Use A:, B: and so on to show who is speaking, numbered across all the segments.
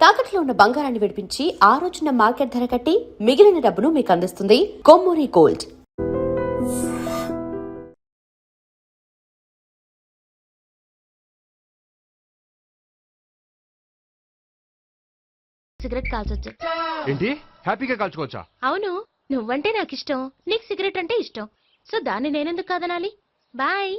A: తాకట్లో ఉన్న బంగారాన్ని విడిపించి ఆ రోజున మార్కెట్ ధర కట్టి మిగిలిన డబ్బును మీకు అందిస్తుంది కొమ్మూరి గోల్డ్.
B: సిగరెట్ కాల్చొచ్చు.
C: ఏంటి హ్యాపీగా కాల్చుకోవచ్చా?
B: అవును, నువ్వంటే నాకు ఇష్టం, నీకు సిగరెట్ అంటే ఇష్టం. సో దాన్ని నేనెందుకు కాదనాలి? బాయ్.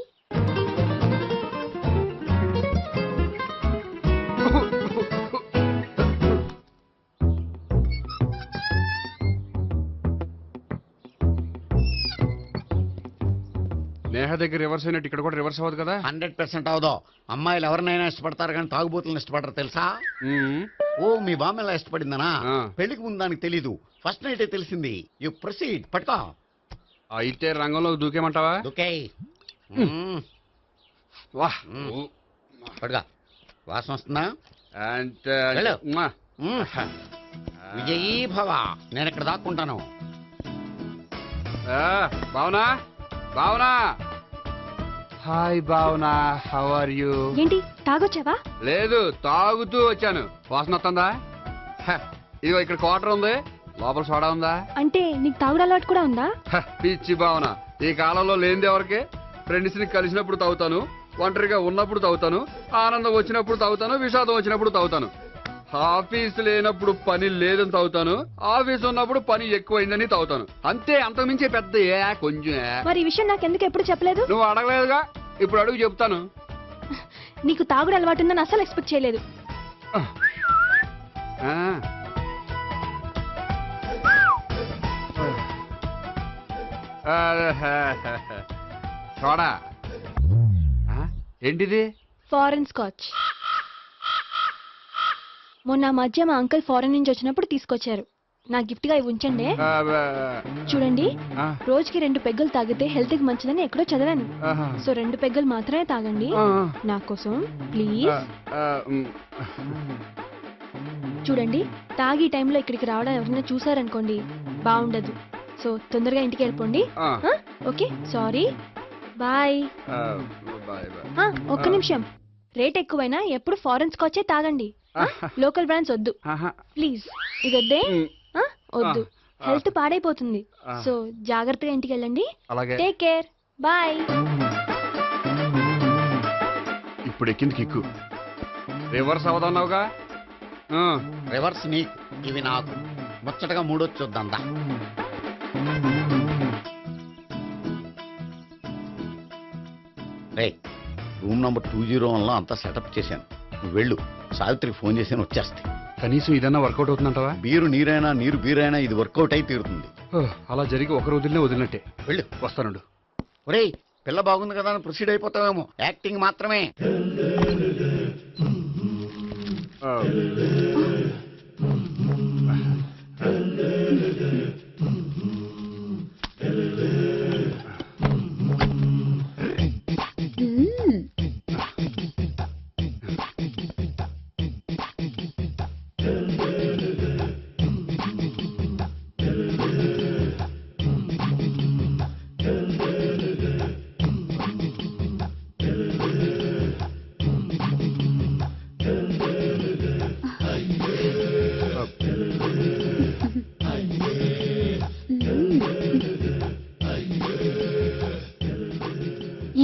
C: నేహ దగ్గర రివర్స్ అయినట్టు ఇక్కడ కూడా రివర్స్ అవ్వదు కదా?
D: 100% అవదో. అమ్మాయిలు ఎవరినైనా ఇష్టపడతారు కానీ తాగుబోతులను ఇష్టపడరు తెలుసా? ఓ మీ బామ్మ ఎలా ఇష్టపడిందనా? పెళ్లికి ముందు దానికి తెలీదు, ఫస్ట్ నైట్ తెలిసింది. You proceed. పట్టుకో.
C: అయితే రంగంలో దూకేమంటావా?
D: ఓకే
C: వాహ్
D: పట్టుకో. వాసన వస్తుందా?
C: వెళ్ళు.
D: విజయీ భవ. నేను ఇక్కడ దాక్కుంటాను.
C: Bhavana, Bhavana. Hi Bhavana, how are you?
B: ఏంటి తాగొచ్చావా?
C: లేదు, తాగుతూ వచ్చాను. వాసన వస్తుందా? ఇదిగో ఇక్కడ క్వార్టర్ ఉంది, లోపల సోడా ఉందా?
B: అంటే నీకు తాగుడు అలవాటు కూడా ఉందా?
C: పిచ్చి భావన, ఈ కాలంలో లేనిది ఎవరికి? ఫ్రెండ్స్ ని కలిసినప్పుడు తాగుతాను, ఒంటరిగా ఉన్నప్పుడు తాగుతాను, ఆనందం వచ్చినప్పుడు తాగుతాను, విషాదం వచ్చినప్పుడు తాగుతాను. ఆఫీస్ లేనప్పుడు పని లేదని తాగుతాను, ఆఫీస్ ఉన్నప్పుడు పని ఎక్కువైందని తాగుతాను. అంతే, అంతకుమించే పెద్ద కొంచెం.
B: మరి ఈ విషయం నాకెందుకు ఎప్పుడు చెప్పలేదు?
C: నువ్వు అడగలేదుగా, ఇప్పుడు అడుగు చెప్తాను.
B: నీకు తాగుడు అలవాటు ఉందని అసలు ఎక్స్పెక్ట్ చేయలేదు.
C: చూడా, ఏంటిది?
B: Foreign scotch. మొన్న మధ్య మా అంకుల్ ఫారెన్ నుంచి వచ్చినప్పుడు తీసుకొచ్చారు. నా గిఫ్ట్ గా ఇవి ఉంచండి. చూడండి, రోజుకి 2 పెగ్గులు తాగితే హెల్త్ కి మంచిదని ఎక్కడో చదివాను. సో 2 పెగ్గులు మాత్రమే తాగండి నా కోసం ప్లీజ్. చూడండి, తాగి టైంలో ఇక్కడికి రావడం ఎవరైనా చూసారనుకోండి బాగుండదు. సో తొందరగా ఇంటికి వెళ్ళిపోండి. Okay, sorry, bye. ఒక్క నిమిషం, రేట్ ఎక్కువైనా ఎప్పుడు ఫారెన్ స్కాచే తాగండి, లోకల్ బ్రాండ్స్ వద్దు ప్లీజ్. ఇది వద్దే, వద్దు, హెల్త్ పాడైపోతుంది. సో జాగ్రత్తగా ఇంటికి వెళ్ళండి. Take care, bye.
C: ఇప్పుడు ఎక్కింది కిక్కు. రివర్స్ అవదన్నావుగా?
D: రివర్స్ నీకు, ఇవి నాకు. ముచ్చటగా మూడొచ్చు చూద్దాందా. రే, రూమ్ నంబర్ 201లో అంతా సెటప్ చేశాను. నువ్వు వెళ్ళు, సావిత్రికి ఫోన్ చేసాను, వచ్చేస్తాయి.
C: కనీసం ఇదన్నా వర్కౌట్ అవుతుందంటావా?
D: బీరు నీరైనా నీరు బీరైనా ఇది వర్కౌట్ అయి తీరుతుంది.
C: అలా జరిగి ఒకరు వదిలినట్టే.
D: వెళ్ళు,
C: వస్తానుండు.
D: ఒరేయ్, పిల్ల బాగుంది కదా అని ప్రొసీడ్ అయిపోతావేమో. యాక్టింగ్ మాత్రమే.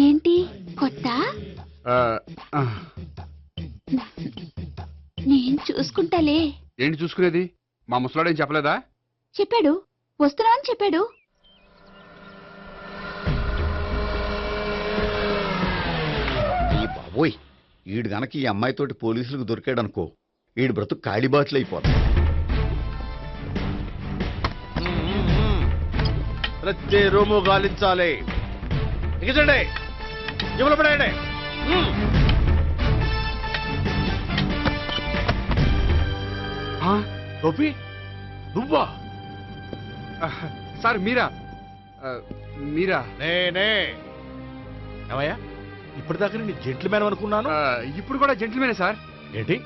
E: ఏంటి కొత్త? నేను చూసుకుంటాలే.
C: ఏంటి చూసుకునేది? మా ముసలాడేం చెప్పలేదా?
E: చెప్పాడు, వస్తున్నా అని చెప్పాడు.
D: ఈ బాబోయ్, ఈడు గనక ఈ అమ్మాయితోటి పోలీసులకు దొరికాడనుకో, ఈడు బ్రతుకు కాళీబాట్లు అయిపోతాడు.
F: ప్రతి రూము గాలించాలి. ఎగచండి, జబ్బులు పడేయండి. గోపి, నువ్వా?
C: సార్ మీరా? మీరా?
F: నేనే. ఏమయ్యా, ఇప్పటిదాకా నేను జెంట్లమ్యాన్ అనుకున్నాను.
C: ఇప్పుడు కూడా జెంట్లమేనే సార్.
F: ఏంటి,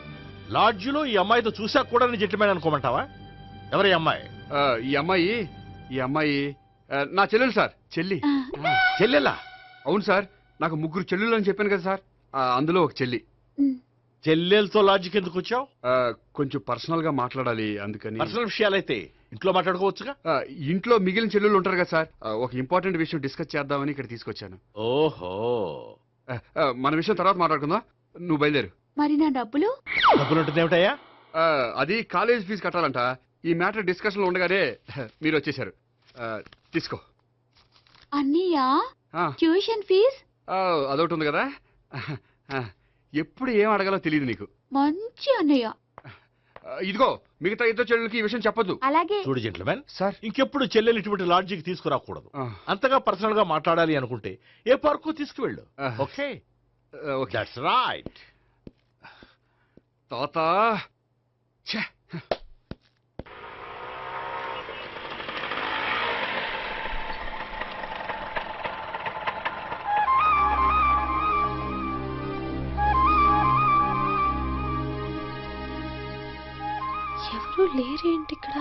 F: లాడ్జిలో ఈ అమ్మాయితో చూసాక కూడా నేను జెంట్లమ్యాన్ అనుకోమంటావా? ఎవరి అమ్మాయి?
C: ఈ అమ్మాయి నా చెల్లెలు సార్.
F: చెల్లెలా?
C: అవును సార్, నాకు 3 చెల్లెలు అని చెప్పాను కదా సార్, అందులో ఒక చెల్లి.
F: చెల్లెలతో లాడ్జికి ఎందుకు వచ్చావు?
C: కొంచెం పర్సనల్ గా మాట్లాడాలి అందుకని.
F: పర్సనల్ విషయాలైతే ఇంట్లో మాట్లాడుకోవచ్చుగా.
C: ఇంట్లో మిగిలిన చెల్లెళ్ళు ఉంటారు కదా సార్, ఒక ఇంపార్టెంట్ విషయం డిస్కస్ చేద్దామని ఇక్కడ తీసుకొచ్చాను.
F: ఓహో,
C: మన విషయం తర్వాత మాట్లాడుకుందాం, నువ్వు బయలుదేరు.
E: మరి నా డబ్బులు?
F: డబ్బులు ఉంటుంది ఏమిటయ్యా?
C: అది కాలేజ్ ఫీజు కట్టాలంట. ఈ మ్యాటర్ డిస్కషన్ లో ఉండగానే మీరు వచ్చేసారు. తీసుకో.
E: అన్నయ్యా,
C: ఆ,
E: ట్యూషన్ ఫీజ్?
C: అదొకటి ఉంది కదా. ఎప్పుడు ఏం అడగాలో తెలియదు నీకు.
E: మంచి అన్నయ్య.
C: ఇదిగో మిగతా ఇద్దరు చెల్లెలకి ఈ విషయం చెప్పొద్దు.
E: అలాగే.
F: చూడు జెంట్లమెన్,
C: సార్,
F: ఇంకెప్పుడు చెల్లెలు ఇటువంటి లాడ్జికి తీసుకురాకూడదు. అంతగా పర్సనల్ గా మాట్లాడాలి అనుకుంటే ఏ పార్కు తీసుకువెళ్ళు. Okay,
C: okay.
F: That's right.
C: తాత ఛే.
B: ఎవరు లేరేంటి ఇక్కడ?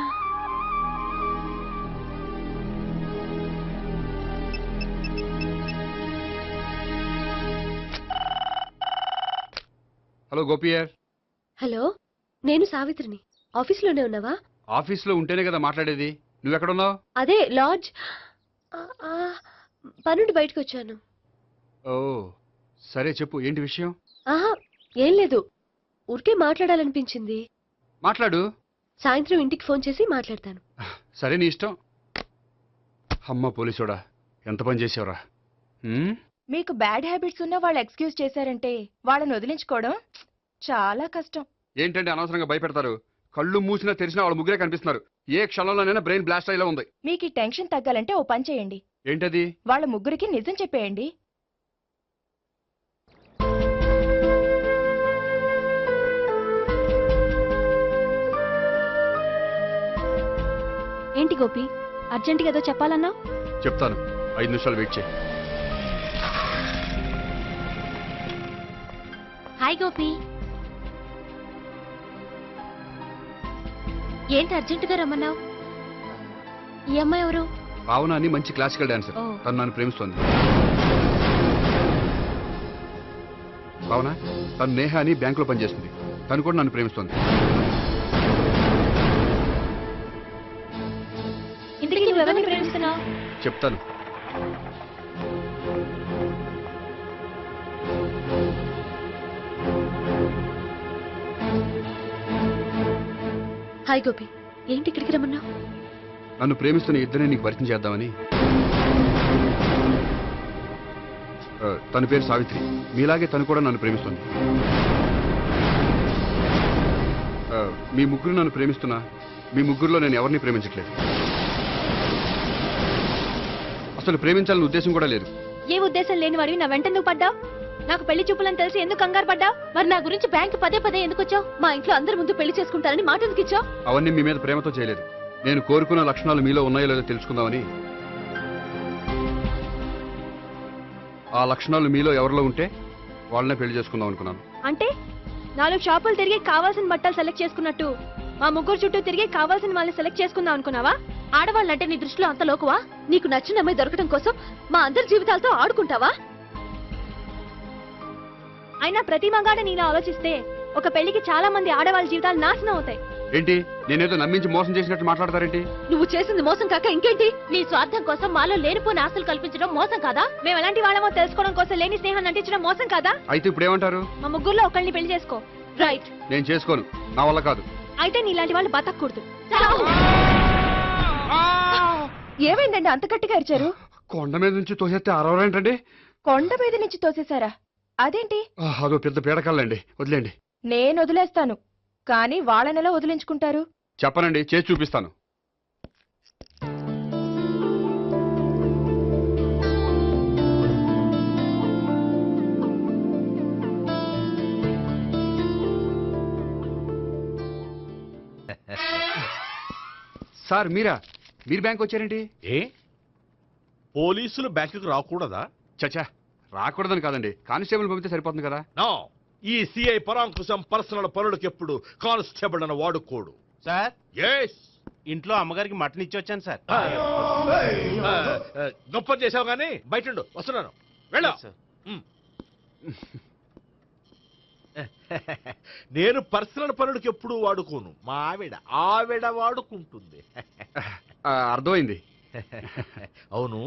C: హలో గోపియర్.
B: హలో, నేను సావిత్రిని. ఆఫీస్లోనే ఉన్నావా?
C: ఆఫీస్లో ఉంటేనే కదా మాట్లాడేది. నువ్వెక్కడున్నావు?
B: అదే లాడ్జ్. పనుండి బయటకు వచ్చాను.
C: ఓ సరే, చెప్పు ఏంటి విషయం.
B: ఆహా, ఏం లేదు, ఊరికే మాట్లాడాలనిపించింది.
C: మాట్లాడు.
B: సాయంత్రం ఇంటికి ఫోన్ చేసి మాట్లాడతాను.
C: సరే, నీ ఇష్టం. అమ్మ పోలీసోడా, ఎంత పని చేసావురా.
G: మీకు బ్యాడ్ హ్యాబిట్స్ ఉన్న వాళ్ళు ఎక్స్క్యూజ్ చేశారంటే వాళ్ళని వదిలించుకోవడం చాలా కష్టం.
C: ఏంటంటే అనవసరంగా భయపెడతారు. కళ్ళు మూసినా తెరిచినా వాళ్ళ ముగ్గురే కనిపిస్తున్నారు. ఏ క్షణంలోనైనా బ్రెయిన్ బ్లాస్ట్ అయ్యేలా ఉంది.
G: మీకు ఈ టెన్షన్ తగ్గాలంటే ఓ పని చేయండి.
C: ఏంటది?
G: వాళ్ళ ముగ్గురికి నిజం చెప్పేయండి.
B: ఏంటి గోపి, అర్జెంటుగా ఏదో చెప్పాలన్నావు?
C: చెప్తాను, 5 నిమిషాలు వెయిట్ చేయి.
B: హాయ్ గోపి. ఏంటి అర్జెంటుగా రమ్మన్నావు? ఈ అమ్మాయి ఎవరు?
C: భావన అని మంచి క్లాసికల్ డాన్సర్.
B: ఓ.
C: తను నన్ను ప్రేమిస్తోంది. భావన, తను నేహ అని బ్యాంకులో పనిచేస్తుంది. తను కూడా నన్ను ప్రేమిస్తోంది.
B: ఇంతకీ నువ్వెవరిని ప్రేమిస్తున్నావు?
C: చెప్తాను.
B: హాయ్ గోపి, ఏంటి ఇక్కడికి రమ్మన్నావు?
C: నన్ను ప్రేమిస్తున్న ఇద్దరిని నీకు పరిచయం చేద్దామని. తన పేరు సావిత్రి. మీలాగే తను కూడా నన్ను ప్రేమిస్తుంది. మీ ముగ్గురు నన్ను ప్రేమిస్తున్నా, మీ ముగ్గురులో నేను ఎవరిని ప్రేమించట్లేదు. అసలు ప్రేమించాలని ఉద్దేశం కూడా లేదు.
B: ఏ ఉద్దేశం లేని వాడివి నా వెంట ఎందుకు పడ్డావు? నాకు పెళ్లి చూపులని తెలిసి ఎందుకు కంగారు పడ్డావు? మరి నా గురించి బ్యాంక్ పదే ఎందుకు వచ్చావు? మా ఇంట్లో అందరి ముందు పెళ్లి చేసుకుంటారని మాట ఎందుకు ఇచ్చావు?
C: అవన్నీ మీ మీద ప్రేమతో చేయలేదు. నేను కోరుకున్న లక్షణాలు మీలో ఉన్నాయో లేదో తెలుసుకుందామని. ఆ లక్షణాలు మీలో ఎవరిలో ఉంటే వాళ్ళనే పెళ్లి చేసుకుందాం అనుకున్నాను.
B: అంటే 4 షాపులు తిరిగి కావాల్సిన బట్టలు సెలెక్ట్ చేసుకున్నట్టు మా ముగ్గురు చుట్టూ తిరిగి కావాల్సిన వాళ్ళని సెలెక్ట్ చేసుకుందాం అనుకున్నావా? ఆడవాళ్ళంటే నీ దృష్టిలో అంత లోకువా? నీకు నచ్చిన అమ్మాయి దొరకడం కోసం మా అందరి జీవితాలతో ఆడుకుంటావా? అయినా ప్రతి మగాడ నీలా ఆలోచిస్తే ఒక పెళ్లికి చాలా మంది ఆడవాళ్ళ జీవితాలు నాశనం అవుతాయి.
C: ఏంటి, నేనేదో నమ్మించి మోసం చేసినట్టు మాట్లాడతారేంటి?
B: నువ్వు చేసింది మోసం కాక ఇంకేంటి? నీ స్వార్థం కోసం మాలో లేనిపోని ఆశలు కల్పించడం మోసం కాదా? మేము ఎలాంటి వాళ్ళమో తెలుసుకోవడం కోసం లేని స్నేహాన్ని నటించడం మోసం కాదా?
C: అయితే ఇప్పుడు ఏమంటారు?
B: మా ముగ్గురులో ఒకళ్ళని పెళ్లి చేసుకో. రైట్.
C: నేను చేసుకోను, నా వల్ల కాదు.
B: అయితే నీలాంటి వాళ్ళు బతకూడదు.
G: ఏమైందండి అంత గట్టిగా అరిచారు?
C: కొండ మీద నుంచి తోసేస్తే అరవరేంటండి?
G: కొండ మీద నుంచి తోసేశారా? అదేంటి?
C: అదో పెద్ద పీడకల్లండి, వదిలేండి.
G: నేను వదిలేస్తాను, కానీ వాళ్ళనెలా వదిలించుకుంటారు?
C: చెప్పనండి, చేసి చూపిస్తాను. సార్, మీరు బ్యాంక్ వచ్చారేంటి?
F: ఏ పోలీసులు బ్యాంకుకు రాకూడదా?
C: చచ్చా, రాకూడదని కాదండి, కానిస్టేబుల్ పంపితే సరిపోతుంది కదా.
F: నో, ఈ సిఐ పరాంకుశం పర్సనల్ పనులకు ఎప్పుడు కానిస్టేబుల్ అని వాడుకోడు.
H: సార్,
F: ఎస్,
H: ఇంట్లో అమ్మగారికి మటన్ ఇచ్చి వచ్చాను సార్.
F: గొప్ప చేసావు గానీ బయట వస్తున్నాను. వెళ్ళా.
H: సార్.
F: నేను పర్సనల్ పనులకి ఎప్పుడు వాడుకోను, మా ఆవిడ వాడుకుంటుంది.
C: అర్థమైంది.
F: అవును,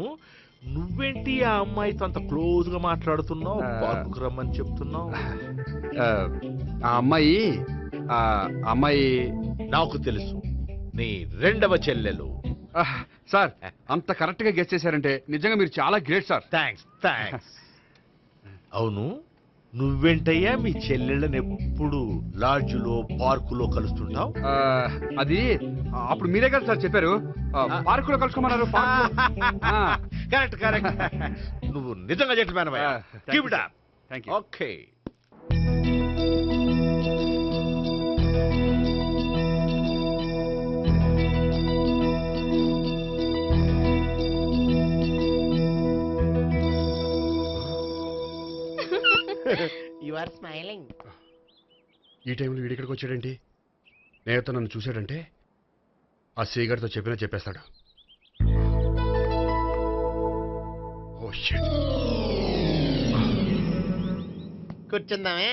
F: నువ్వేంటి ఆ అమ్మాయితో అంత క్లోజ్ గా మాట్లాడుతున్నావు, పార్కుకు రమ్మని చెప్తున్నావు?
C: ఆ అమ్మాయి
F: నాకు తెలుసు, నీ రెండవ చెల్లెలు.
C: సార్ అంత కరెక్ట్ గా గెస్ చేశారంటే నిజంగా మీరు చాలా గ్రేట్ సార్.
F: థ్యాంక్స్. అవును, నువ్వేంటయ్యా మీ చెల్లెళ్ళని ఎప్పుడు లాడ్జ్లో పార్కులో కలుస్తుంటావు?
C: అది అప్పుడు మీరే కదా సార్ చెప్పారు పార్కులో కలుసుకోమన్నారు.
F: కరెక్ట్. నువ్వు నిజంగా gentleman. Keep it up.
C: Thank you.
F: Okay.
H: You are smiling.
C: ఈ టైంలో వీడి ఇక్కడికి వచ్చాడేంటి? నేనతో నన్ను చూశాడంటే ఆ సీగారితో చెప్పేస్తాడు. Oh shit.
H: కూర్చుందామే.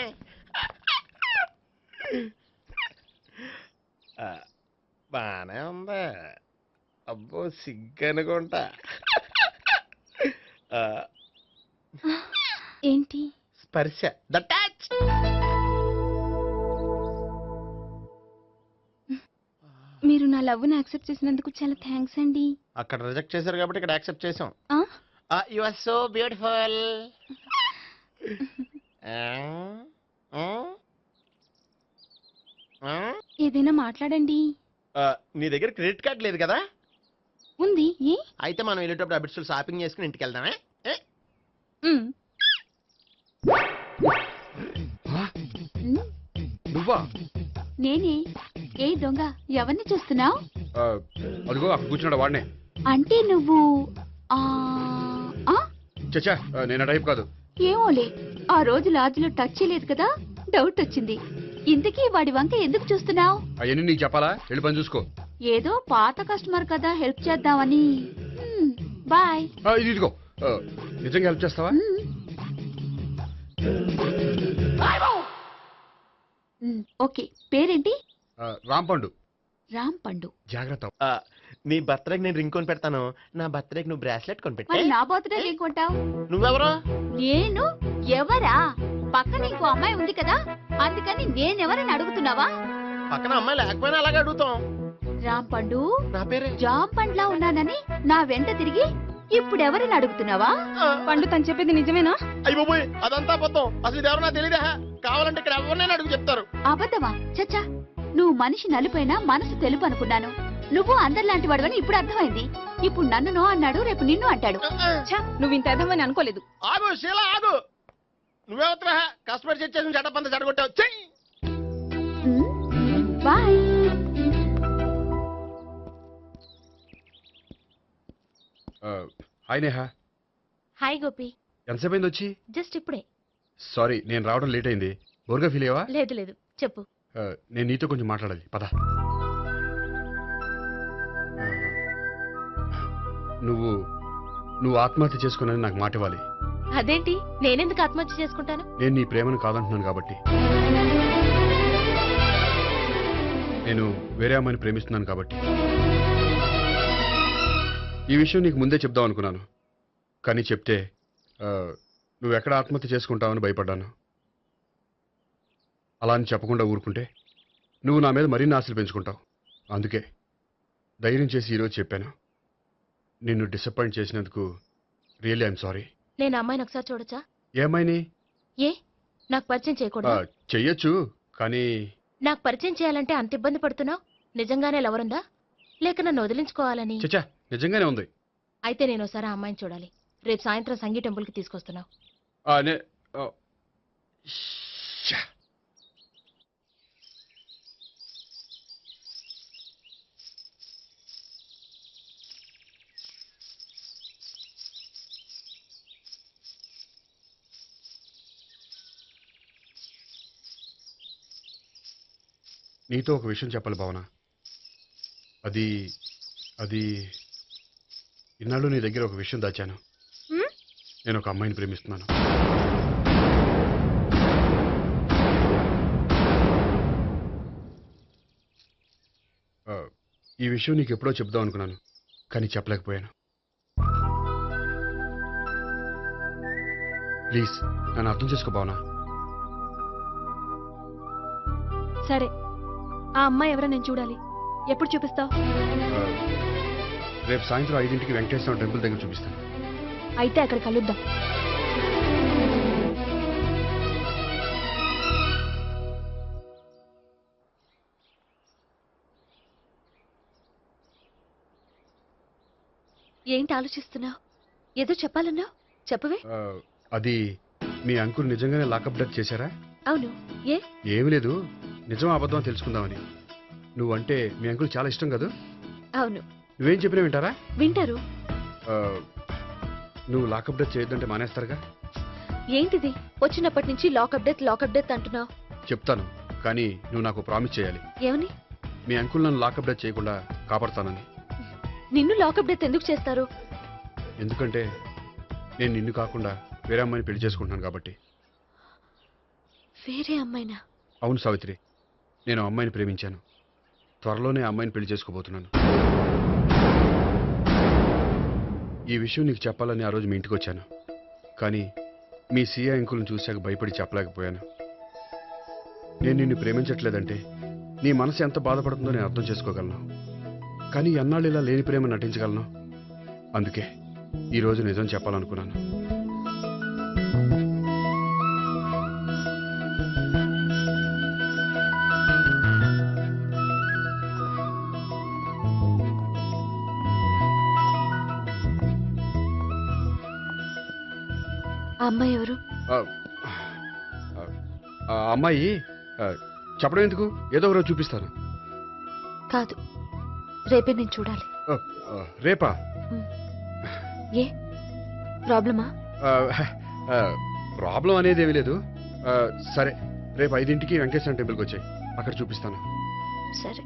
H: బానే ఉందా? అబ్బో సిగ్గనుకుంటా.
B: ఏంటి?
H: స్పర్శ, ద టచ్.
B: మీరు నా లవ్ ని యాక్సెప్ట్ చేసినందుకు చాలా థ్యాంక్స్ అండి.
H: అక్కడ రిజెక్ట్ చేశారు కాబట్టి ఇక్కడ యాక్సెప్ట్ చేసాం.
B: ఆ?
H: You are so beautiful.
B: ఏదైనా మాట్లాడండి.
H: నీ దగ్గర క్రెడిట్ కార్డ్ లేదు కదా?
B: ఉంది. ఏ?
H: అయితే మనం వెళ్ళేటప్పుడు అబిట్స్ షాపింగ్ చేసుకుని ఇంటికి వెళ్దామే.
B: ఉమ్.
C: నువ్వా?
E: నేనే. ఏ దొంగ, ఎవరిని చూస్తున్నావు?
C: అదిగో అక్కడ కూర్చున్నాడు వాడినే.
E: అంటే నువ్వు ఆ ఆ?
C: చచ్చా నేను టైప్ కాదు.
E: ఏమోలే, ఆ రోజు లాడ్జ్లో టచ్ చేయలేదు కదా, డౌట్ వచ్చింది. ఇంతకీ వాడి వంక ఎందుకు చూస్తున్నావు?
C: అవన్నీ నీకు చెప్పాలా? వెళ్ళి పని చూసుకో.
E: ఏదో పాత కస్టమర్ కదా, హెల్ప్ చేద్దామని. బాయ్.
C: ఇదిగో నిజంగా హెల్ప్ చేస్తావా?
E: ఓకే. పేరేంటి?
C: రాంపండు.
E: రామ్ పండు.
C: జాగ్రత్త.
H: నీ బర్త్డేకి నేను రింగ్ కొని పెడతాను, నా బర్త్డేకి నువ్వు బ్రాస్లెట్ కొని
E: మరి
H: పెట్టే.
E: నా బర్త్డే ఏం కొంటావు?
H: నువ్వెవరో?
E: నేను ఎవరా? పక్కన ఇంకో అమ్మాయి ఉంది కదా, అందుకని నేనెవరని అడుగుతున్నావా?
H: పక్కన అమ్మాయి లేకపోయినా అలాగే అడుగుతాం.
E: రామ్ పండు,
H: నా పేరే
E: జామ్ పండ్లా ఉన్నానని నా వెంట తిరిగి ఇప్పుడు ఎవరిని అడుగుతున్నావా?
B: పండు తను చెప్పేది నిజమేనా?
H: అయ్యి బాబోయ్, అదంతా అబద్ధం. అసలు ఇది ఎవరో నాకు తెలియదా? కావాలంటే ఇక్కడ ఎవరినైనా అడుగు చెప్తారు.
E: అబద్ధమా? చచ్చా, నువ్వు మనిషి నలుపైనా మనసు తెలుపు అనుకున్నాను. నువ్వు అందరిలాంటి వాడవని ఇప్పుడు అర్థమైంది. ఇప్పుడు నన్ను నో అన్నాడు, రేపు నిన్ను అంటాడు.
B: ఛ, నువ్వు ఇంత ఎదవని అనుకోలేదు.
H: ఆగు శీలా, ఆగు. నువ్వెవరా? కస్టమర్ చెక్ చేసి జడపంత జడగొట్టావు. చెయ్యి.
E: Bye.
C: Hi Neha.
G: Hi Gopi.
C: ఎంతసేపు అయింది వచ్చి?
G: జస్ట్ ఇప్పుడే.
C: సారీ నేను రావడం లేట్ అయింది. బోర్గా ఫీల్ అయ్యావా?
G: లేదు చెప్పు.
C: నేను నీతో కొంచెం మాట్లాడాలి, పద. నువ్వు ఆత్మహత్య చేసుకున్నానని నాకు మాట ఇవ్వాలి.
G: అదేంటి, నేనెందుకు ఆత్మహత్య చేసుకుంటాను?
C: నేను నీ ప్రేమను కాదంటున్నాను కాబట్టి. నేను వేరే అమ్మాయిని ప్రేమిస్తున్నాను కాబట్టి. ఈ విషయం నీకు ముందే చెప్దాం అనుకున్నాను, కానీ చెప్తే నువ్వు ఎక్కడ ఆత్మహత్య చేసుకుంటావని భయపడ్డాను. అలా అని చెప్పకుండా ఊరుకుంటే నువ్వు నా మీద మరిన్ని ఆశలు పెంచుకుంటావు. అందుకే ధైర్యం చేసి ఈరోజు చెప్పాను. నిన్ను డిసప్పాయింట్ చేసినందుకు రియల్లీ ఐఎమ్ సారీ.
G: నేను అమ్మాయిని ఒకసారి చూడొచ్చా?
C: ఏమైనా
G: ఏ, నాకు పరిచయం చేయకూడదు?
C: చెయ్యొచ్చు, కానీ
G: నాకు పరిచయం చేయాలంటే అంత ఇబ్బంది పడుతున్నావు? నిజంగానే లవరుందా, లేక నన్ను వదిలించుకోవాలని?
C: చచ్చా నిజంగానే ఉంది.
G: అయితే నేను ఒకసారి ఆ అమ్మాయిని చూడాలి. రేపు సాయంత్రం సంగీ టెంపుల్ కి తీసుకొస్తున్నావు.
C: నీతో ఒక విషయం చెప్పాలి భావన. అది ఇన్నాళ్ళు నీ దగ్గర ఒక విషయం దాచాను. నేను ఒక అమ్మాయిని ప్రేమిస్తున్నాను. ఈ విషయం నీకు ఎప్పుడో చెప్దాం అనుకున్నాను, కానీ చెప్పలేకపోయాను. ప్లీజ్ నన్ను అర్థం చేసుకో భావన.
B: సరే, ఆ అమ్మాయి ఎవరో నేను చూడాలి. ఎప్పుడు చూపిస్తావు?
C: రేపు సాయంత్రం 5ంటికి వెంకటేశ్వర టెంపుల్ దగ్గర చూపిస్తాను.
B: అయితే అక్కడ కలుద్దాం.
E: ఏంటి ఆలోచిస్తున్నావు? ఏదో చెప్పాలన్నావు, చెప్పవే.
C: అది మీ అంకుల్ నిజంగానే లాకప్ డెత్ చేశారా?
E: అవును. ఏ?
C: ఏమీ లేదు, నిజం అబద్ధం తెలుసుకుందామని. నువ్వంటే మీ అంకుల్ చాలా ఇష్టం కదా?
E: అవును.
C: నువ్వేం చెప్పినా వింటారా?
E: వింటారు.
C: నువ్వు లాకప్ డెత్ చేయొద్దంటే మానేస్తారుగా?
E: ఏంటిది వచ్చినప్పటి నుంచి లాకప్ డెత్ అంటున్నావు?
C: చెప్తాను, కానీ నువ్వు నాకు ప్రామిస్ చేయాలి.
E: ఏమని?
C: మీ అంకుల్ నన్ను లాకప్ డెత్ చేయకుండా కాపాడుతానని.
E: నిన్ను లాకప్ డెత్ ఎందుకు చేస్తారు?
C: ఎందుకంటే నేను నిన్ను కాకుండా వేరే అమ్మాయిని పెళ్లి చేసుకుంటున్నాను కాబట్టి.
E: వేరే అమ్మాయినా?
C: అవును సావిత్రి, నేను ఆ అమ్మాయిని ప్రేమించాను. త్వరలోనే ఆ అమ్మాయిని పెళ్లి చేసుకోబోతున్నాను. ఈ విషయం నీకు చెప్పాలని ఆ రోజు మీ ఇంటికి వచ్చాను, కానీ మీ సీఏ అంకుల్ని చూశాక భయపడి చెప్పలేకపోయాను. నేను నిన్ను ప్రేమించట్లేదంటే నీ మనసు ఎంత బాధపడుతుందో నేను అర్థం చేసుకోగలను, కానీ ఎన్నాళ్ళు ఇలా లేని ప్రేమ నటించగలను? అందుకే ఈరోజు నిజం చెప్పాలనుకున్నాను.
E: ఆ అమ్మాయి ఎవరు?
C: ఆ అమ్మాయి చెప్పడం ఎందుకు, ఏదో ఒకరోజు చూపిస్తాను.
E: కాదు, రేపే నేను చూడాలి.
C: రేపా?
E: ఏ ప్రాబ్లమా?
C: ప్రాబ్లం అనేది ఏమీ లేదు. సరే, రేపు 5ంటికి వెంకటేశ్వర టెంపుల్కి వచ్చాయి, అక్కడ చూపిస్తాను.
E: సరే.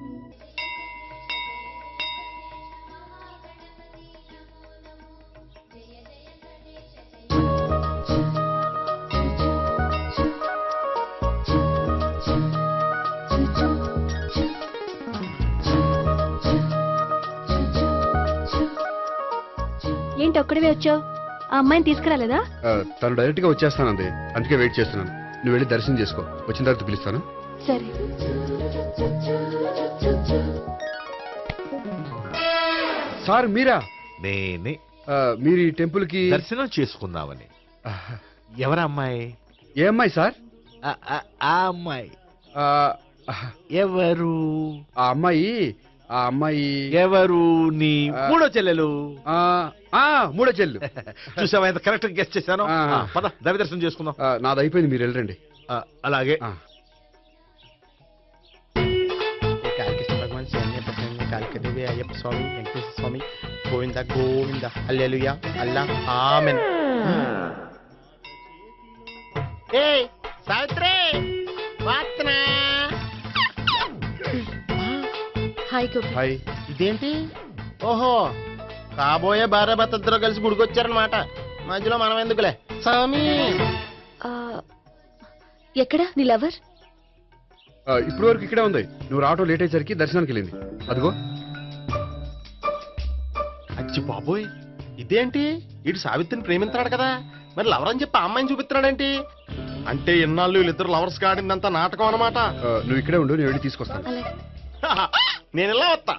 B: ఏంటి ఒక్కడివే వచ్చావు? ఆ అమ్మాయిని తీసుకురాలేదా?
C: తను డైరెక్ట్ గా వచ్చేస్తానంది, అందుకే వెయిట్ చేస్తున్నాను. నువ్వు వెళ్ళి దర్శనం చేసుకో, వచ్చిన తర్వాత పిలుస్తాను.
B: సరే.
C: సార్ మీరా?
F: నేనే
C: మీరు ఈ టెంపుల్ కి
F: దర్శనం చేసుకుందామని. ఎవరా అమ్మాయి?
C: ఏ అమ్మాయి సార్?
F: ఆ అమ్మాయి
C: ఆ,
F: ఎవరు?
C: ఆ అమ్మాయి
F: ఎవరు? నీ మూడో చెల్లెలు.
C: మూడో చెల్లు.
F: చూసావా ఎంత కరెక్ట్ గెస్ట్ చేశాను? పద దవి దర్శనం చేసుకుందాం.
C: నాది అయిపోయింది, మీరు వెళ్ళండి.
F: అలాగే.
H: భగవాన్ శరణ్య ప్రసన్న కాళికదేవి అయ్యప్ప స్వామి వెంకటేశ్వర స్వామి గోవింద గోవింద హల్లెలూయా అల్లా ఆమెన్. ఏయ్ సావిత్రి, వాత్నా.
E: హాయ్ గోపి.
C: హాయ్.
H: ఇదేంటి? ఓహో, కాబోయే భార్య భర్తద్దరూ కలిసి గుడికొచ్చారనమాట. మధ్యలో మనం ఎందుకులే స్వామి.
E: ఎక్కడ నీ లవర్?
C: ఇప్పుడు వరకు ఇక్కడే ఉంది, నువ్వు రావటం లేట్ అయ్యేసరికి దర్శనానికి వెళ్ళింది. అదిగో.
H: అచ్చి బాబోయ్, ఇదేంటి? ఇటు సావిత్రిని ప్రేమిస్తున్నాడు కదా, మరి లవర్ అని చెప్పి ఆ అమ్మాయిని చూపిస్తున్నాడేంటి? అంటే ఇన్నాళ్ళు వీళ్ళిద్దరు లవర్స్ కాడిందంతా నాటకం అనమాట.
C: నువ్వు ఇక్కడే ఉండు, నేను వెళ్ళి తీసుకొస్తాను.
E: అలాగే.
H: నేను ఇలా వస్తా.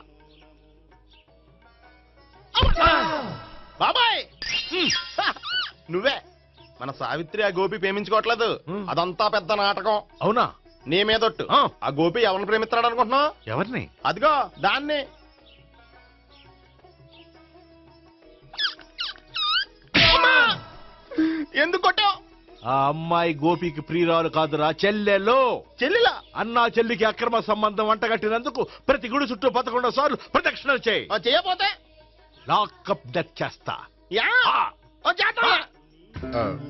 H: బాబాయ్, నువ్వే మన సావిత్రి ఆ గోపి ప్రేమించుకోవట్లేదు, అదంతా పెద్ద నాటకం.
F: అవునా?
H: నీ మీదొట్టు. ఆ గోపి ఎవరిని ప్రేమిస్తున్నాడు అనుకుంటున్నావు?
F: ఎవరిని?
H: అదిగో దాన్ని. ఎందుకు కొట్టావు?
F: ఆ అమ్మాయి గోపికి ప్రియురాలు కాదురా, చెల్లెలో.
H: చెల్లిలా?
F: అన్నా చెల్లికి అక్రమ సంబంధం అంటగట్టినందుకు ప్రతి గుడి చుట్టూ 11 సార్లు ప్రదక్షిణలు చేయి.
H: చేయపోతే
F: లాకప్ డెత్ చేస్తా.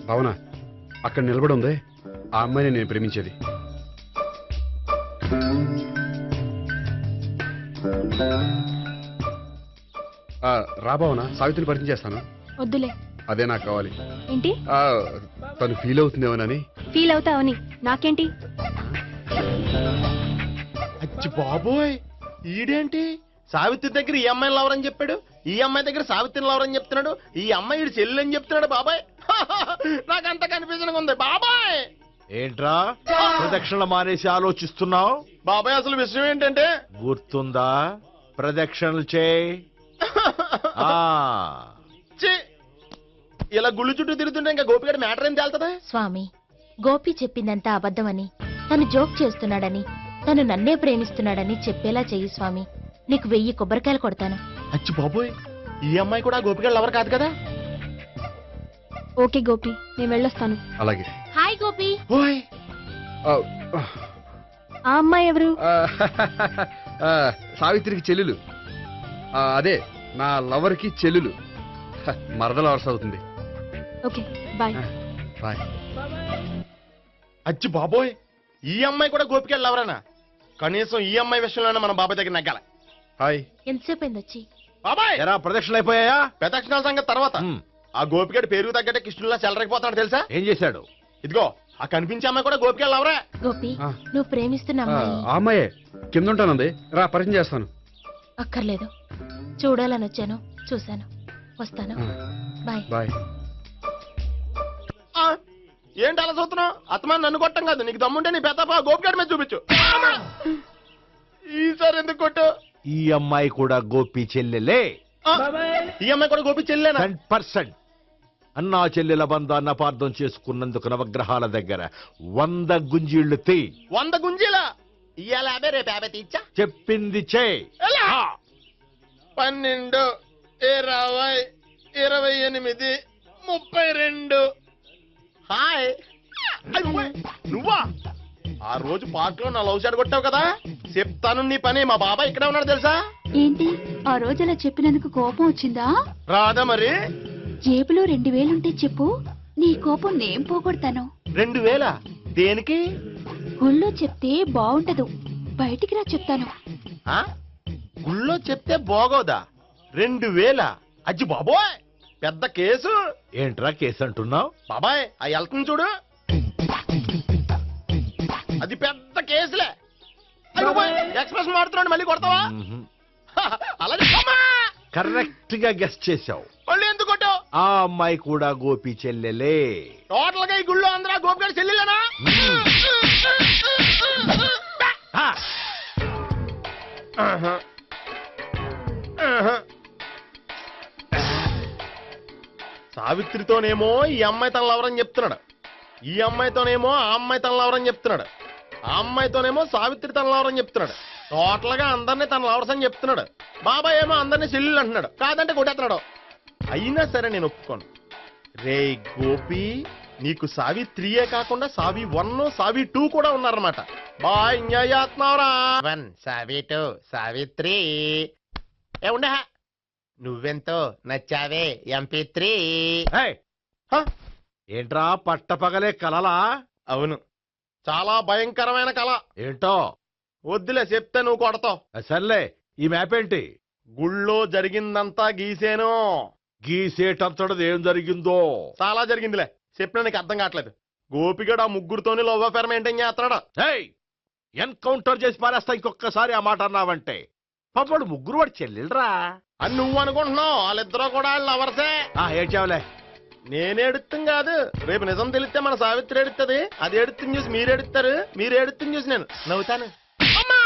C: భావన, అక్కడ నిలబడి ఉంది ఆ అమ్మాయిని నేను ప్రేమించేది. రా భావన, సావిత్రిని పరిచయం చేస్తాను.
B: వద్దులే.
C: అదే నాకు కావాలి.
B: ఏంటి?
C: తను ఫీల్ అవుతుందేమోనని.
B: ఫీల్ అవుతావని నాకేంటి?
H: అచ్చి బాబోయ్, ఈడేంటి సావిత్రి దగ్గర ఈ అమ్మాయిని లవర్ అని చెప్పాడు, ఈ అమ్మాయి దగ్గర సావిత్రిని లవర్ అని చెప్తున్నాడు, ఈ అమ్మాయి ఈడు చెల్లి అని చెప్తున్నాడు. బాబాయ్ నాకు అంత కన్ఫ్యూజన్ ఉంది బాబాయ్.
F: ఏంట్రా ప్రదక్షిణలు మానేసి ఆలోచిస్తున్నావు?
H: బాబాయ్ అసలు విషయం ఏంటంటే
F: గుర్తుందా? ప్రదక్షిణలు చేయి.
H: ఛీ, ఇలా గుళ్ళు చుట్టూ తిరుగుతుంటే ఇంకా గోపిగడ మ్యాటర్ ఏం తేలుతుందా?
I: స్వామి, గోపి చెప్పిందంతా అబద్ధమని, తను జోక్ చేస్తున్నాడని, తను నన్నే ప్రేమిస్తున్నాడని చెప్పేలా చెయ్యి స్వామి. నీకు 1000 కొబ్బరికాయలు కొడతాను.
H: అచ్చి బాబోయ్, ఈ అమ్మాయి కూడా గోపిగడ లవర్ కాదు కదా?
B: ఓకే గోపి, నేను వెళ్ళొస్తాను.
C: అలాగే.
I: హాయ్ గోపి.
H: ఓయ్
C: ఆ,
B: ఆ అమ్మాయి ఎవరు?
C: ఆ, సావిత్రికి చెల్లెలు. అదే నా లవర్కి చెల్లెలు. మరద లవర్స్ అవుతుంది.
B: Okay bye.
C: బాయ్.
H: అచ్చి బాబోయ్, ఈ అమ్మాయి కూడా గోపిగడ లవరేనా? కనీసం ఈ అమ్మాయి విషయంలోనే మన బాబాయ్ దగ్గర నగ్గాల.
C: హాయ్.
I: ఎంతసేపు అయింది వచ్చి?
H: బాబాయ్
F: ఎరా ప్రదక్షిణలు అయిపోయాయా?
H: ప్రదక్షిణాల సంగతి తర్వాత. ఆ గోపిగడ పేరు తగ్గట్టే కృష్ణుల్లా చెలరైపోతాడు తెలుసా?
F: ఏం చేశాడు?
H: ఇదిగో ఆ కనిపించే అమ్మాయి కూడా గోపిగడ లవరే.
I: గోపి,
C: ఆ.
I: నువ్వు ప్రేమిస్తున్న అమ్మాయి
C: ఆ అమ్మాయే కింద ఉంటానంది. రా పరిచయం చేస్తాను.
I: అక్కర్లేదు. చూడాలని వచ్చాను, చూశాను, వస్తాను. బాయ్.
C: బాయ్.
H: ఆ, ఏంటి అలా చూస్తున్నావు? అత్తమాని నన్ను కొట్టం కాదు, నీకు దమ్ముంటే నీ పెద్ద గోపిగడ మీద చూపించు. ఈసారి ఎందుకు కొట్టు?
F: ఈ అమ్మాయి కూడా గోపి చెల్లెలే.
H: ఆ, ఈ అమ్మాయి కూడా గోపి చెల్లేనా?
F: 10%. అన్నా చెల్లెల బంధాన్ని అపార్థం చేసుకున్నందుకు నవగ్రహాల దగ్గర 100 గుంజీళ్లు తీ.
H: 100 గుంజీలా? ఇయ్యాల 50 రేపు 50 తీచ్చా.
F: చెప్పింది చే.
H: ఎలా? 12, 20, 28, 32. హాయ్. అయ్యో, నువ్వా? ఆ రోజు పార్క్ లో నా లవ్ షాట్ కొట్టావు కదా, చెప్తాను నీ పని. మా బాబాయ్ ఇక్కడే ఉన్నాడు తెలుసా?
E: ఏంటి ఆ రోజు అలా చెప్పినందుకు కోపం వచ్చిందా?
H: రాదా మరి?
E: జేబులో 2000 ఉంటే చెప్పు, నీ కోపం నేను పోగొడతాను.
H: 2000 దేనికి?
E: గుళ్ళో చెప్తే బాగుంటదు, బయటికి రా చెప్తాను.
H: ఆ? గుళ్ళో చెప్తే బాగోదా? 2000? అజ్జి బాబోయ్, పెద్ద కేసు.
F: ఏంట్రా కేసు అంటున్నావు?
H: బాబాయ్ ఆ వెళ్తుంది చూడు, అది పెద్ద కేసులే. ఎక్స్ప్రెస్ మారుతున్నాడు, మళ్ళీ కొడతావా? అలాగే
F: కరెక్ట్ గా గెస్ట్ చేశావు.
H: మళ్ళీ ఎందుకు కొట్టావు?
F: ఆ అమ్మాయి కూడా గోపి చెల్లెలే.
H: టోటల్ గా ఈ గుళ్ళో అందరూ గోపిగాడి చెల్లిలేనా?
F: ఆ,
H: ఆహా. ఆహా. సావిత్రితోనేమో ఈ అమ్మాయి తన లవరని చెప్తున్నాడు, ఈ అమ్మాయితోనేమో ఆ అమ్మాయి తన లవరని చెప్తున్నాడు, ఆ అమ్మాయితోనేమో సావిత్రి తన లవరని చెప్తున్నాడు. టోటల్ గా అందరినీ తన లవర్స్ అని చెప్తున్నాడు. బాబాయ్ ఏమో అందరినీ చెల్లెలు అంటున్నాడు, కాదంటే కొట్టేస్తున్నాడు. అయినా సరే నేను ఒప్పుకోను. రే గోపి, నీకు సావి 3 కాకుండా సావి 1, సావి 2 కూడా ఉన్నారన్నమాట. బాయ్ ఎంజాయ్ చేస్తున్నావురా. 1 సావి 2 సావిత్రి. ఏ ఉండే, నువ్వెంతో నచ్చావే MP3.
F: ఏయ్, ఏంట్రా పట్టపగలే కలలా?
H: అవును, చాలా భయంకరమైన కళ.
F: ఏంటో
H: వద్దులే, చెప్తే నువ్వు కొడతావు.
F: సర్లే, ఈ మ్యాప్ ఏంటి?
H: గుళ్ళో జరిగిందంతా గీసేను.
F: గీసేటంతటది ఏం జరిగిందో?
H: చాలా జరిగిందిలే, చెప్పినా నీకు అర్థం కావట్లేదు. గోపిగడు ఆ ముగ్గురుతోని లవ్ అఫేర్ మెయింటైన్ చేస్తున్నాడు.
F: ఏయ్, ఎన్కౌంటర్ చేసి పారేస్తా ఇంకొకసారి ఆ మాట అన్నావంటే. పాపడు ముగ్గురు వాడు చెల్లెలరా
H: అని నువ్వు అనుకుంటున్నావు, వాళ్ళిద్దరూ కూడా లవర్సే.
F: ఏడ్చావులే.
H: నేనేడుతుంది కాదు, రేపు నిజం తెలిస్తే మన సావిత్రి ఎడుతుంది. అది ఎడుతుంది చూసి మీరు ఎడుతారు, మీరు ఎడుతుంది చూసి నేను నవ్వుతాను. అమ్మా,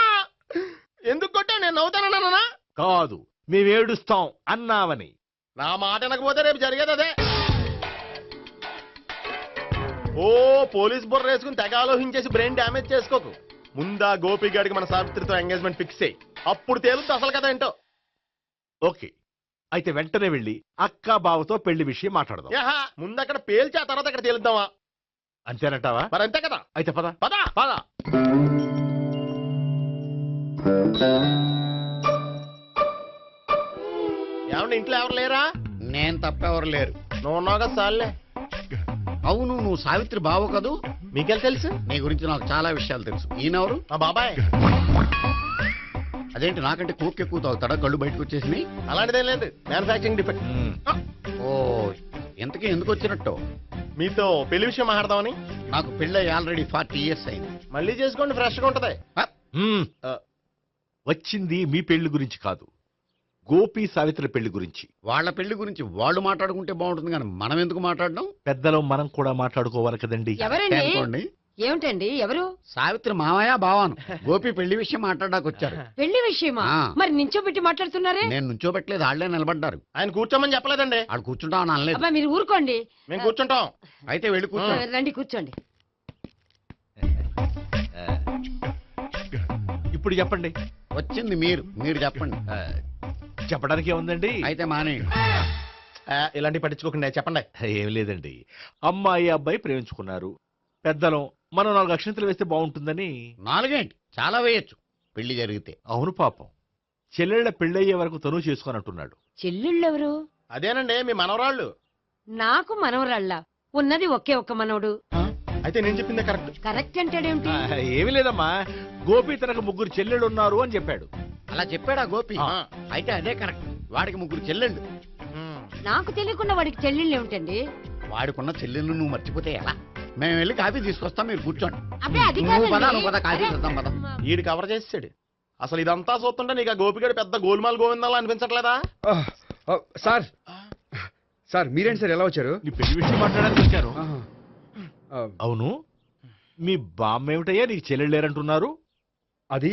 H: ఎందుకు కొట్టా? నేను నవ్వుతానన్నా?
F: కాదు, మేమేడుస్తాం అన్నావని.
H: నా మాట వినకపోతే రేపు జరిగేది అదే. ఓ పోలీస్ బుర్ర వేసుకుని తెగ ఆలోచించేసి బ్రెయిన్ డ్యామేజ్ చేసుకోకు. ముందా గోపిగాడికి మన సావిత్రితో ఎంగేజ్మెంట్ ఫిక్స్ అయ్యి, అప్పుడు తేలుతుంది అసలు కదా ఏంటో.
F: ఓకే, అయితే వెంటనే వెళ్ళి అక్క బావతో పెళ్లి విషయం మాట్లాడదాం.
H: యహా, ముందు అక్కడ పేల్చి ఆ తర్వాత అక్కడ తేలుద్దామా?
F: అంతేనంటావా?
H: మరి అంతే కదా.
F: అయితే పద
H: పద
F: పద.
H: ఏమంటే ఇంట్లో ఎవరు లేరా?
D: నేను తప్పెవరు లేరు.
H: నువ్వు ఉన్నావు కదా సార్లే.
D: అవును, నువ్వు సావిత్రి బావ కదూ?
H: మీకెళ్ళి తెలుసు?
D: నీ గురించి నాకు చాలా విషయాలు తెలుసు. ఈయనెవరు?
H: మా బాబాయ్.
D: అదేంటి నాకంటే కోక్ ఎక్కువ తాగుతాడా? కళ్ళు బయటకు వచ్చేసినాయి.
H: అలాంటిదేం లేదు, మ్యానుఫాక్చరింగ్ డిఫెక్ట్.
D: ఓ, ఎంతకీ ఎందుకు వచ్చినట్టు?
H: మీతో పెళ్లి విషయం మాట్లాడదామని.
D: నాకు పెళ్ళి ఆల్రెడీ 40 years అయింది.
H: మళ్ళీ చేసుకోండి, ఫ్రెష్ గా ఉంటది.
D: హ?
F: హ్మ్. వచ్చింది మీ పెళ్లి గురించి కాదు, గోపి సావిత్రి పెళ్లి గురించి.
D: వాళ్ళ పెళ్లి గురించి వాళ్ళు మాట్లాడుకుంటే బాగుంటుంది కానీ మనం ఎందుకు మాట్లాడడం?
F: పెద్దలో మనం కూడా మాట్లాడుకోవాలి కదండి.
D: అనుకోండి.
J: ఏమిటండి ఎవరు?
D: సావిత్రి మామయ్య బావాను గోపి పెళ్లి విషయం మాట్లాడడానికి వచ్చారు.
J: పెళ్లి విషయమా?
D: ఆ.
J: మరి నించోబెట్టి మాట్లాడుతున్నారే?
D: నేను నుంచోబెట్టలేదు, వాళ్ళే నిలబడ్డారు.
H: ఆయన కూర్చోమని చెప్పలేదండి.
D: ఆడు కూర్చుంటామని అనలేదు.
J: అబ్బా మీరు ఊరుకోండి.
H: మేము కూర్చుంటాం.
D: అయితే వెళ్ళి కూర్చో.
J: రండి కూర్చోండి.
F: ఇప్పుడు చెప్పండి.
D: వచ్చింది మీరు చెప్పండి.
F: చెప్పడానికి ఏముందండి?
D: అయితే మానే.
H: ఇలాంటి పట్టించుకోకుండా చెప్పండి.
F: ఏం లేదండి, అమ్మాయి అబ్బాయి ప్రేమించుకున్నారు. పెద్దలం మనం 4 అక్షంతలు వేస్తే బాగుంటుందని.
D: 4 ఏంటి, చాలా వేయొచ్చు పెళ్లి జరిగితే.
F: అవును పాపం, చెల్లెళ్ళ పెళ్ళయ్యే వరకు తను చేసుకొని అంటున్నాడు.
J: చెల్లెళ్ళెవరు?
H: అదేనండి మీ మనవరాళ్ళు.
J: నాకు మనవరాళ్ళ ఉన్నది ఒకే ఒక్క మనవడు.
H: అయితే నేను చెప్పిందే కరెక్ట్.
J: కరెక్ట్ అంటాడేమిటి?
F: ఏమీ లేదమ్మా, గోపి తనకు 3 చెల్లెళ్ళు ఉన్నారు అని చెప్పాడు.
D: అలా చెప్పాడా గోపి?
F: ఆ.
D: అయితే అదే కరెక్ట్. వాడికి 3 చెల్లెళ్ళు.
J: నాకు తెలియకుండా వాడికి చెల్లెళ్ళు ఏమిటండి?
D: వాడికున్న చెల్లెళ్ళు నువ్వు మర్చిపోతే ఎలా? మేము వెళ్ళి కాఫీ తీసుకొస్తాం, మీరు కూర్చోండి.
J: అబ్బే అది
D: నువ్వు పద,
J: కాదండి.
D: నువ్వు పద, కాఫీ
J: అరే,
D: చేద్దాం పద.
H: ఈడు కవర్ చేసాడు. అసలు ఇదంతా చూస్తుంటే నీకు ఆ గోపిగడు పెద్ద గోల్మాల్ గోవిందాలు అనిపించట్లేదా?
C: సార్ సార్ మీరేంటి సార్ ఎలా వచ్చారు?
F: నీ పెళ్లి విషయం మాట్లాడడానికి వచ్చాను.
C: ఆహా.
F: అవును, మీ బామ్మ ఏమిటయ్యా నీకు చెల్లెళ్ళు లేరంటున్నారు?
C: అది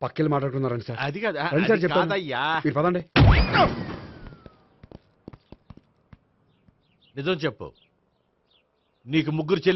C: పక్కెళ్ళి మాట్లాడుకున్నారండి సార్.
F: అది కాదు,
C: రండి సార్
F: అది
C: చెప్తాను.
F: కాదయ్యా.
C: మీరు పదండి.
F: నిజం చెప్పు, నీకు 3 చెల్లెళ్ళు